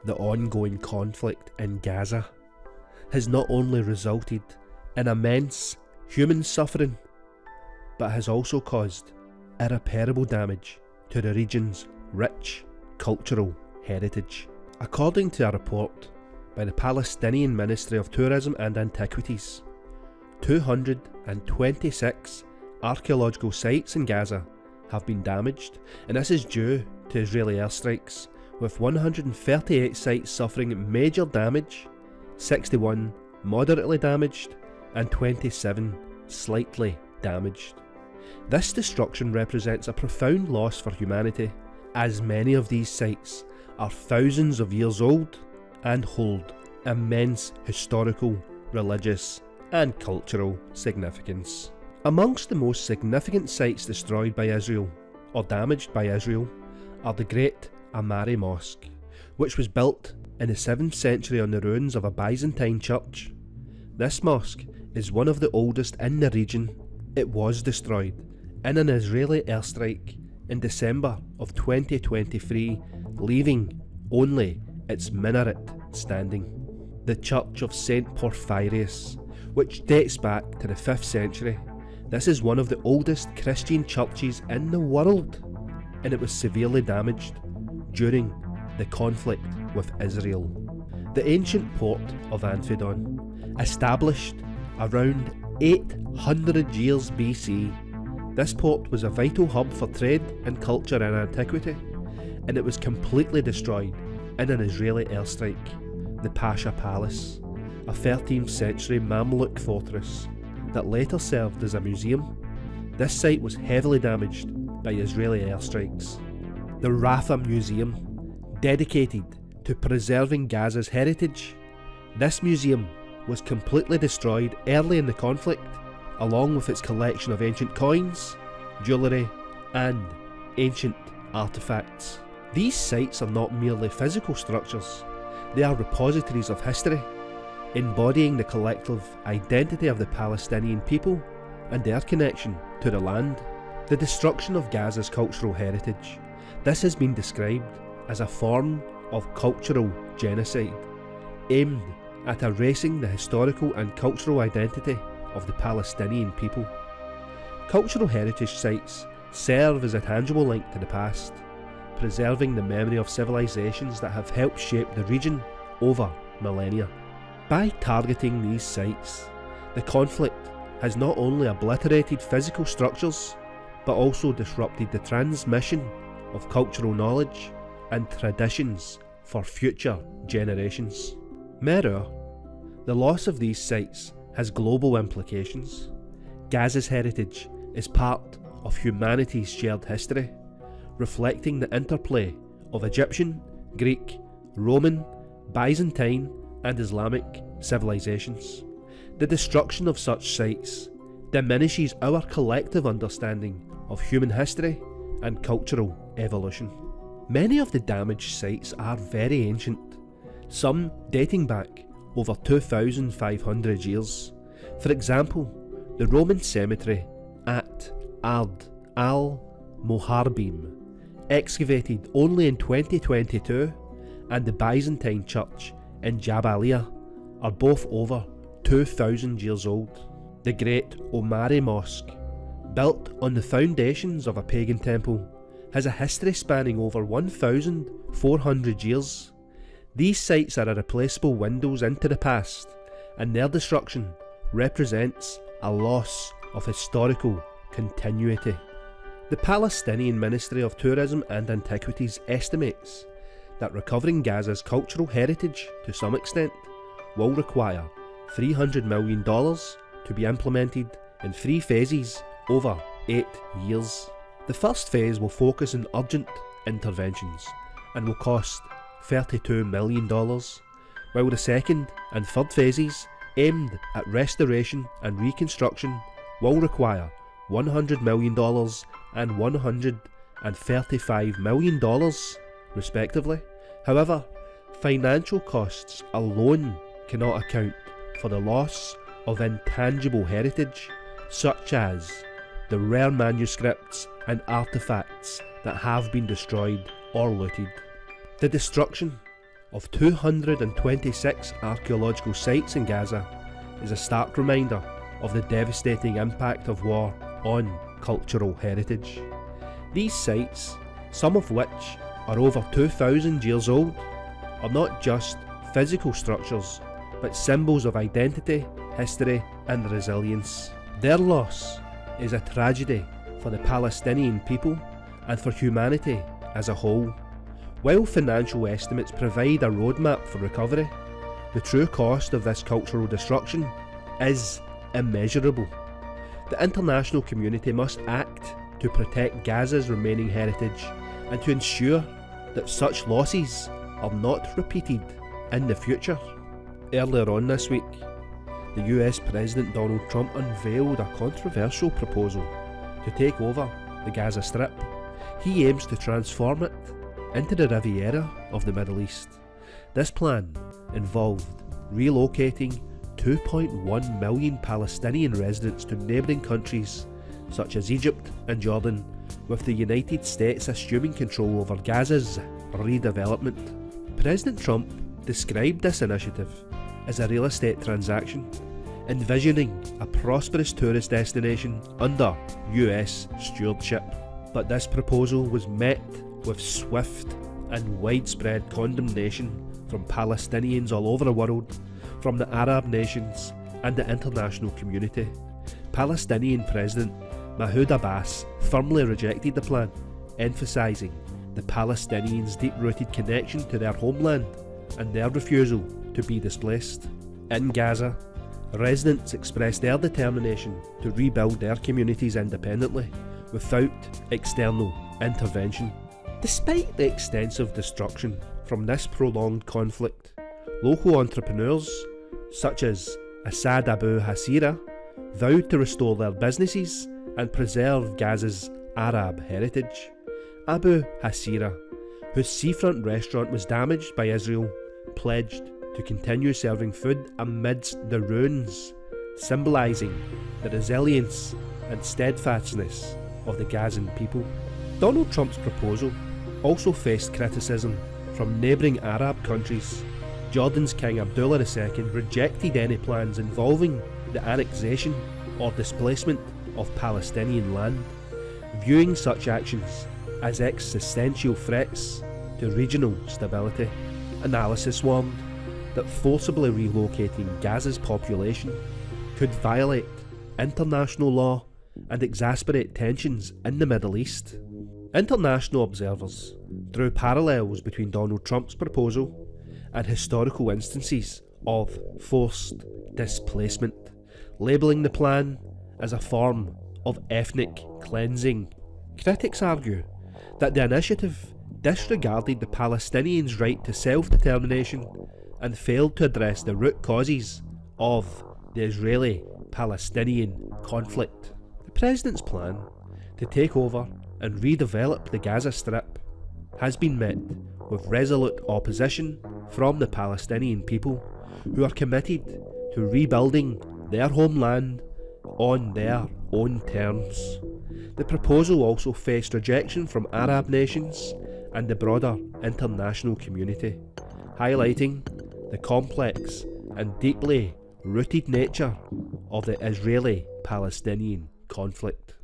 The ongoing conflict in Gaza has not only resulted in immense human suffering, but has also caused irreparable damage to the region's rich cultural heritage. According to a report by the Palestinian Ministry of Tourism and Antiquities, 226 archaeological sites in Gaza have been damaged, and this is due to Israeli airstrikes, with 138 sites suffering major damage, 61 moderately damaged, and 27 slightly damaged. This destruction represents a profound loss for humanity, as many of these sites are thousands of years old and hold immense historical, religious and cultural significance. Amongst the most significant sites destroyed by Israel, or damaged by Israel, are the Great Amari Mosque, which was built in the 7th century on the ruins of a Byzantine church. This mosque is one of the oldest in the region. It was destroyed in an Israeli airstrike in December of 2023, leaving only its minaret standing. The Church of St. Porphyrius, which dates back to the 5th century. This is one of the oldest Christian churches in the world, and it was severely damaged during the conflict with Israel. The ancient port of Anfidon, established around 800 years BC, this port was a vital hub for trade and culture in antiquity, and it was completely destroyed in an Israeli airstrike. The Pasha Palace, a 13th century Mamluk fortress that later served as a museum. This site was heavily damaged by Israeli airstrikes. The Rafa Museum, dedicated to preserving Gaza's heritage. This museum was completely destroyed early in the conflict, along with its collection of ancient coins, jewellery and ancient artefacts. These sites are not merely physical structures, they are repositories of history, embodying the collective identity of the Palestinian people and their connection to the land. The destruction of Gaza's cultural heritage. This has been described as a form of cultural genocide, aimed at erasing the historical and cultural identity of the Palestinian people. Cultural heritage sites serve as a tangible link to the past, preserving the memory of civilizations that have helped shape the region over millennia. By targeting these sites, the conflict has not only obliterated physical structures, but also disrupted the transmission of cultural knowledge and traditions for future generations. Moreover, the loss of these sites has global implications. Gaza's heritage is part of humanity's shared history, reflecting the interplay of Egyptian, Greek, Roman, Byzantine and Islamic civilizations. The destruction of such sites diminishes our collective understanding of human history and cultural evolution. Many of the damaged sites are very ancient, some dating back over 2,500 years. For example, the Roman cemetery at Ard al-Moharbim, excavated only in 2022, and the Byzantine church in Jabalia are both over 2,000 years old. The Great Omari Mosque, built on the foundations of a pagan temple, has a history spanning over 1,400 years. These sites are irreplaceable windows into the past, and their destruction represents a loss of historical continuity. The Palestinian Ministry of Tourism and Antiquities estimates that recovering Gaza's cultural heritage to some extent will require $300 million to be implemented in 3 phases over 8 years. The first phase will focus on urgent interventions and will cost $32 million, while the second and third phases, aimed at restoration and reconstruction, will require $100 million and $135 million respectively. However, financial costs alone cannot account for the loss of intangible heritage, such as the rare manuscripts and artefacts that have been destroyed or looted. The destruction of 226 archaeological sites in Gaza is a stark reminder of the devastating impact of war on cultural heritage. These sites, some of which are over 2,000 years old, are not just physical structures, but symbols of identity, history and resilience. Their loss is a tragedy for the Palestinian people and for humanity as a whole. While financial estimates provide a roadmap for recovery, the true cost of this cultural destruction is immeasurable. The international community must act to protect Gaza's remaining heritage and to ensure that such losses are not repeated in the future. Earlier on this week, the US President Donald Trump unveiled a controversial proposal to take over the Gaza Strip. He aims to transform it into the Riviera of the Middle East. This plan involved relocating 2.1 million Palestinian residents to neighbouring countries such as Egypt and Jordan, with the United States assuming control over Gaza's redevelopment. President Trump described this initiative as a real estate transaction, envisioning a prosperous tourist destination under US stewardship. But this proposal was met with swift and widespread condemnation from Palestinians all over the world, from the Arab nations and the international community. Palestinian President Mahmoud Abbas firmly rejected the plan, emphasising the Palestinians' deep-rooted connection to their homeland and their refusal to be displaced. In Gaza, residents expressed their determination to rebuild their communities independently, without external intervention. Despite the extensive destruction from this prolonged conflict, local entrepreneurs such as Asad Abu Hasira vowed to restore their businesses and preserve Gaza's Arab heritage. Abu Hasira, whose seafront restaurant was damaged by Israel, pledged to continue serving food amidst the ruins, symbolising the resilience and steadfastness of the Gazan people. Donald Trump's proposal also faced criticism from neighbouring Arab countries. Jordan's King Abdullah II rejected any plans involving the annexation or displacement of Palestinian land, viewing such actions as existential threats to regional stability. Analysis warned that forcibly relocating Gaza's population could violate international law and exacerbate tensions in the Middle East. International observers drew parallels between Donald Trump's proposal and historical instances of forced displacement, labelling the plan as a form of ethnic cleansing. Critics argue that the initiative disregarded the Palestinians' right to self-determination and failed to address the root causes of the Israeli-Palestinian conflict. The President's plan to take over and redevelop the Gaza Strip has been met with resolute opposition from the Palestinian people, who are committed to rebuilding their homeland on their own terms. The proposal also faced rejection from Arab nations and the broader international community, highlighting the complex and deeply rooted nature of the Israeli-Palestinian conflict.